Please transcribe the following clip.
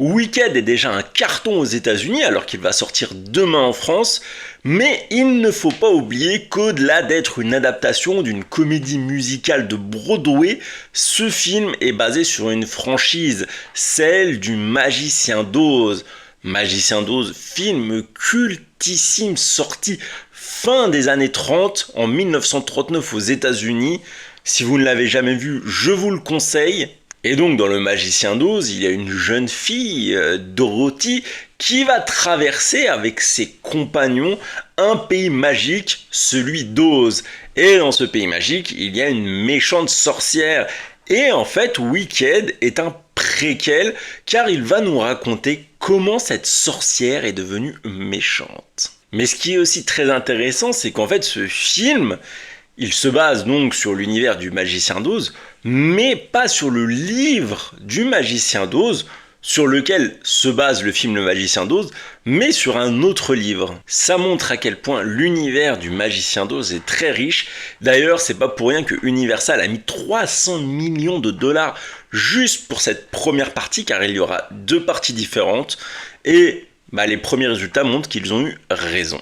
Wicked est déjà un carton aux États-Unis alors qu'il va sortir demain en France, mais il ne faut pas oublier qu'au-delà d'être une adaptation d'une comédie musicale de Broadway, ce film est basé sur une franchise, celle du Magicien d'Oz. Magicien d'Oz, film cultissime sorti fin des années 30 en 1939 aux États-Unis. Si vous ne l'avez jamais vu, je vous le conseille. Et donc dans le Magicien d'Oz, il y a une jeune fille, Dorothy, qui va traverser avec ses compagnons un pays magique, celui d'Oz. Et dans ce pays magique, il y a une méchante sorcière. Et en fait, Wicked est un préquel, car il va nous raconter comment cette sorcière est devenue méchante. Mais ce qui est aussi très intéressant, c'est qu'en fait ce film, il se base donc sur l'univers du Magicien d'Oz, mais pas sur le livre du Magicien d'Oz, sur lequel se base le film Le Magicien d'Oz, mais sur un autre livre. Ça montre à quel point l'univers du Magicien d'Oz est très riche. D'ailleurs, c'est pas pour rien que Universal a mis 300 millions de dollars juste pour cette première partie, car il y aura deux parties différentes, et les premiers résultats montrent qu'ils ont eu raison.